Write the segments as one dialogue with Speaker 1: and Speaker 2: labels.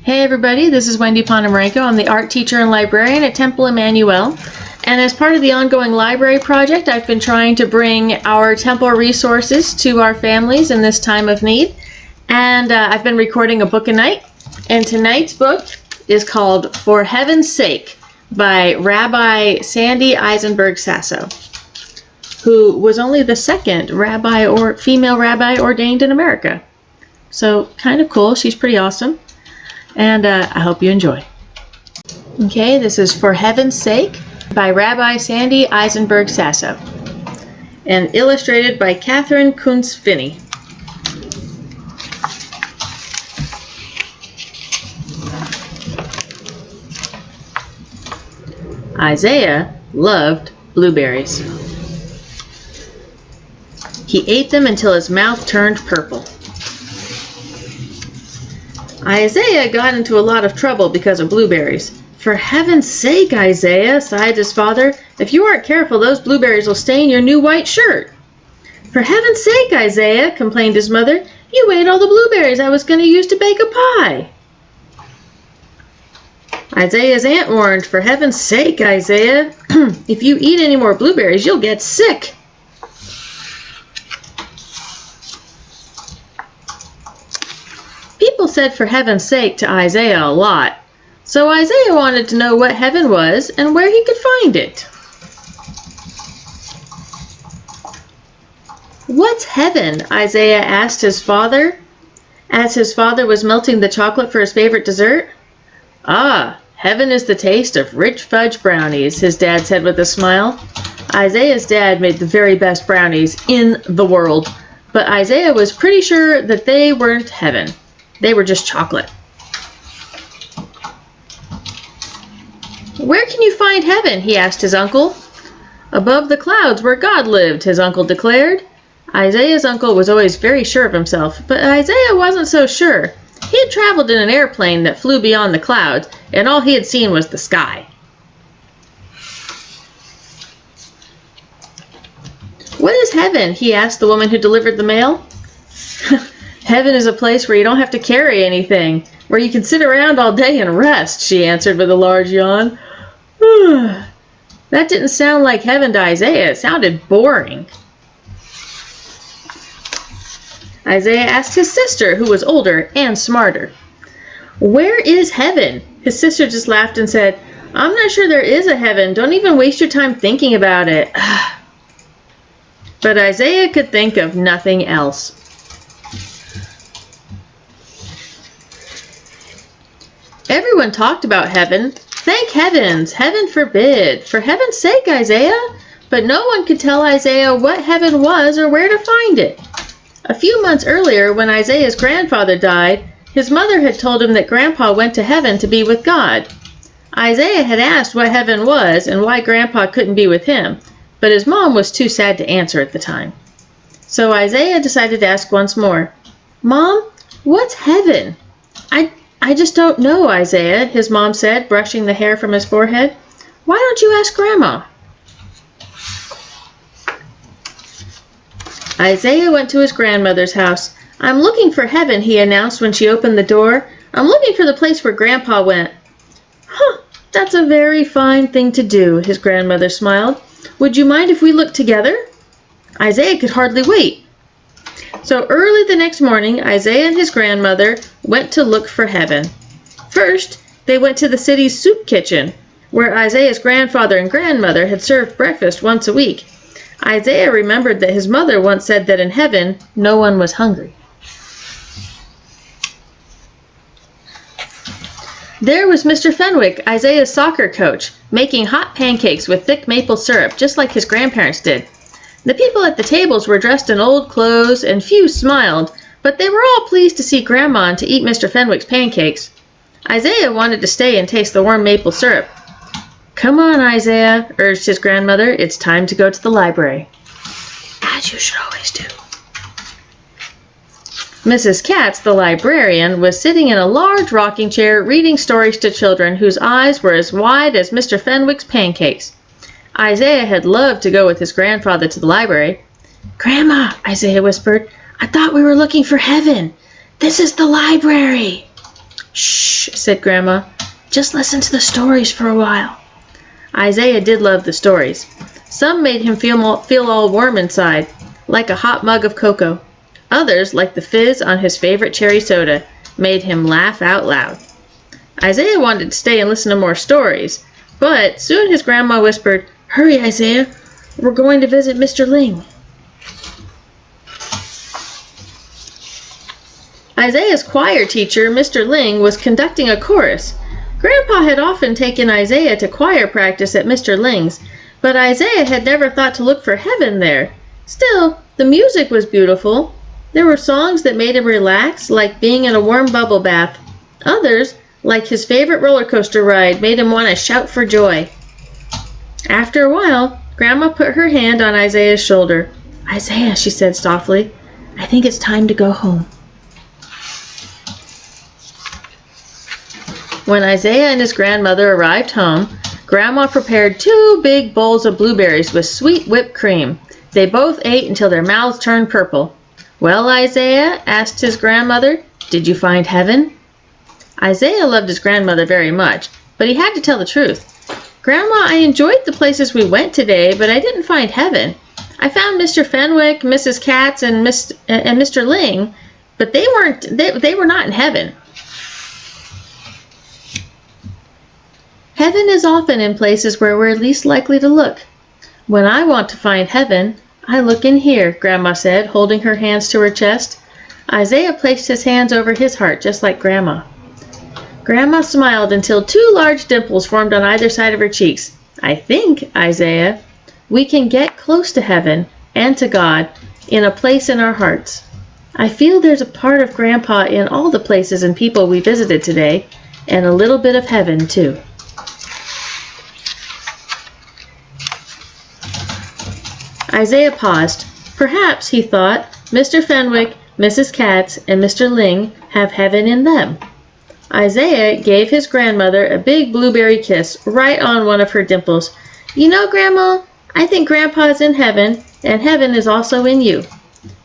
Speaker 1: Hey everybody, this is Wendy Ponomarenko. I'm the art teacher and librarian at Temple Emanu-El. And as part of the ongoing library project, I've been trying to bring our temple resources to our families in this time of need. And I've been recording a book a night. And tonight's book is called For Heaven's Sake by Rabbi Sandy Eisenberg Sasso, who was only the second rabbi or female rabbi ordained in America. So kind of cool. She's pretty awesome. And I hope you enjoy. Okay, this is For Heaven's Sake by Rabbi Sandy Eisenberg Sasso and illustrated by Catherine Kuntz-Finney. Isaiah loved blueberries. He ate them until his mouth turned purple. Isaiah got into a lot of trouble because of blueberries. For heaven's sake, Isaiah, sighed his father, if you aren't careful, those blueberries will stain your new white shirt. For heaven's sake, Isaiah, complained his mother, you ate all the blueberries I was going to use to bake a pie. Isaiah's aunt warned, for heaven's sake, Isaiah, if you eat any more blueberries, you'll get sick. People said for heaven's sake to Isaiah a lot, so Isaiah wanted to know what heaven was and where he could find it. What's heaven? Isaiah asked his father, as his father was melting the chocolate for his favorite dessert. Ah, heaven is the taste of rich fudge brownies, his dad said with a smile. Isaiah's dad made the very best brownies in the world, but Isaiah was pretty sure that they weren't heaven. They were just chocolate. Where can you find heaven? He asked his uncle. Above the clouds where God lived, his uncle declared. Isaiah's uncle was always very sure of himself, but Isaiah wasn't so sure. He had traveled in an airplane that flew beyond the clouds, and all he had seen was the sky. What is heaven? He asked the woman who delivered the mail. Heaven is a place where you don't have to carry anything, where you can sit around all day and rest, she answered with a large yawn. That didn't sound like heaven to Isaiah. It sounded boring. Isaiah asked his sister, who was older and smarter. Where is heaven? His sister just laughed and said, I'm not sure there is a heaven. Don't even waste your time thinking about it. But Isaiah could think of nothing else. Everyone talked about heaven. Thank heavens, heaven forbid. For heaven's sake, Isaiah. But no one could tell Isaiah what heaven was or where to find it. A few months earlier, when Isaiah's grandfather died, his mother had told him that Grandpa went to heaven to be with God. Isaiah had asked what heaven was and why Grandpa couldn't be with him, but his mom was too sad to answer at the time. So Isaiah decided to ask once more, Mom, what's heaven? I just don't know, Isaiah, his mom said, brushing the hair from his forehead. Why don't you ask Grandma? Isaiah went to his grandmother's house. I'm looking for heaven, he announced when she opened the door. I'm looking for the place where Grandpa went. That's a very fine thing to do, his grandmother smiled. Would you mind if we looked together? Isaiah could hardly wait. So early the next morning, Isaiah and his grandmother went to look for heaven. First, they went to the city's soup kitchen, where Isaiah's grandfather and grandmother had served breakfast once a week. Isaiah remembered that his mother once said that in heaven, no one was hungry. There was Mr. Fenwick, Isaiah's soccer coach, making hot pancakes with thick maple syrup, just like his grandparents did. The people at the tables were dressed in old clothes, and few smiled, but they were all pleased to see Grandma and to eat Mr. Fenwick's pancakes. Isaiah wanted to stay and taste the warm maple syrup. Come on, Isaiah, urged his grandmother. It's time to go to the library. As you should always do. Mrs. Katz, the librarian, was sitting in a large rocking chair reading stories to children whose eyes were as wide as Mr. Fenwick's pancakes. Isaiah had loved to go with his grandfather to the library. Grandma, Isaiah whispered, I thought we were looking for heaven. This is the library. "Shh," said Grandma. "Just listen to the stories for a while." Isaiah did love the stories. Some made him feel all warm inside, like a hot mug of cocoa. Others, like the fizz on his favorite cherry soda, made him laugh out loud. Isaiah wanted to stay and listen to more stories, but soon his grandma whispered, "Hurry, Isaiah, we're going to visit Mr. Ling." Isaiah's choir teacher, Mr. Ling, was conducting a chorus. Grandpa had often taken Isaiah to choir practice at Mr. Ling's, but Isaiah had never thought to look for heaven there. Still, the music was beautiful. There were songs that made him relax, like being in a warm bubble bath. Others, like his favorite roller coaster ride, made him want to shout for joy. After a while, Grandma put her hand on Isaiah's shoulder. "Isaiah," she said softly, "I think it's time to go home." When Isaiah and his grandmother arrived home, Grandma prepared 2 big bowls of blueberries with sweet whipped cream. They both ate until their mouths turned purple. "Well, Isaiah," asked his grandmother, "did you find heaven?" Isaiah loved his grandmother very much, but he had to tell the truth. "Grandma, I enjoyed the places we went today, but I didn't find heaven. I found Mr. Fenwick, Mrs. Katz, and Mr. Ling, but they were not in heaven." Heaven is often in places where we're least likely to look. "When I want to find heaven, I look in here," Grandma said, holding her hands to her chest. Isaiah placed his hands over his heart, just like Grandma. Grandma smiled until 2 large dimples formed on either side of her cheeks. "I think, Isaiah, we can get close to heaven and to God in a place in our hearts. I feel there's a part of Grandpa in all the places and people we visited today, and a little bit of heaven, too." Isaiah paused. Perhaps, he thought, Mr. Fenwick, Mrs. Katz, and Mr. Ling have heaven in them. Isaiah gave his grandmother a big blueberry kiss right on one of her dimples. "You know, Grandma, I think Grandpa's in heaven, and heaven is also in you."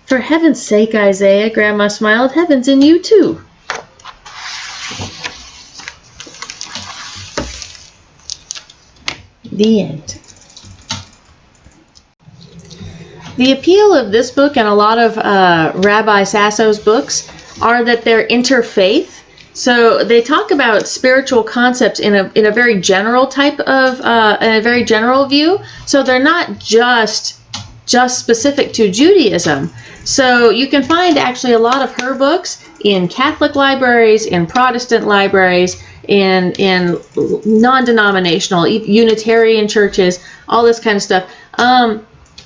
Speaker 1: "For heaven's sake, Isaiah," Grandma smiled, "heaven's in you too." The end. The appeal of this book and a lot of Rabbi Sasso's books are that they're interfaith. So they talk about spiritual concepts in a very general type of, in a very general view. So they're not just specific to Judaism. So you can find actually a lot of her books in Catholic libraries, in Protestant libraries, in non-denominational, Unitarian churches, all this kind of stuff.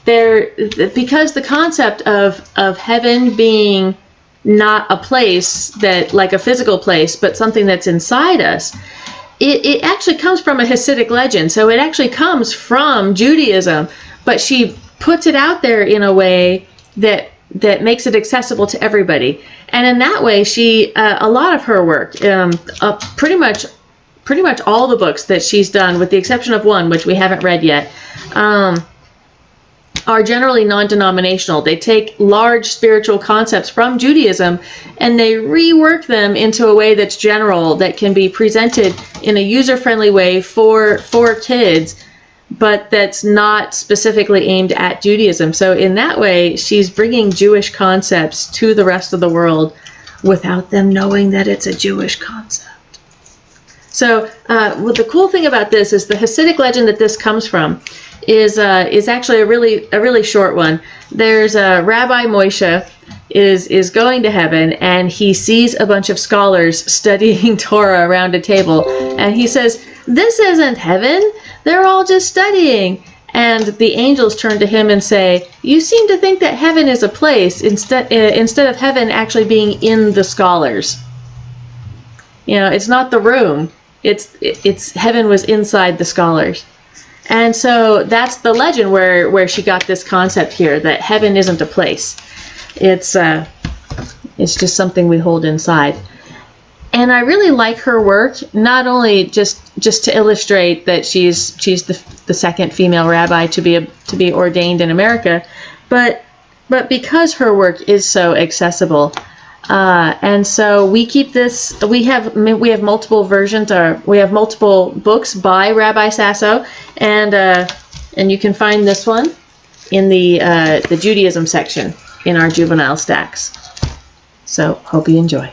Speaker 1: Because the concept of heaven being not a place that, like a physical place, but something that's inside us, it actually comes from a Hasidic legend. So it actually comes from Judaism, but she puts it out there in a way that makes it accessible to everybody. And in that way, she a lot of her work, pretty much all the books that she's done, with the exception of one which we haven't read yet, are generally non-denominational. They take large spiritual concepts from Judaism and they rework them into a way that's general, that can be presented in a user-friendly way for kids, but that's not specifically aimed at Judaism. So in that way, she's bringing Jewish concepts to the rest of the world without them knowing that it's a Jewish concept. So what the cool thing about this is the Hasidic legend that this comes from is actually a really short one. There's Rabbi Moshe is going to heaven, and he sees a bunch of scholars studying Torah around a table, and he says, "This isn't heaven. They're all just studying." And the angels turn to him and say, "You seem to think that heaven is a place instead of heaven actually being in the scholars. You know, it's not the room. It's heaven was inside the scholars." And so that's the legend where she got this concept here, that heaven isn't a place. It's just something we hold inside. And I really like her work, not only just to illustrate that she's the second female rabbi to be ordained in America, but because her work is so accessible. And so we keep this. We have multiple versions, or we have multiple books by Rabbi Sasso, and you can find this one in the Judaism section in our Juvenile stacks. So hope you enjoy.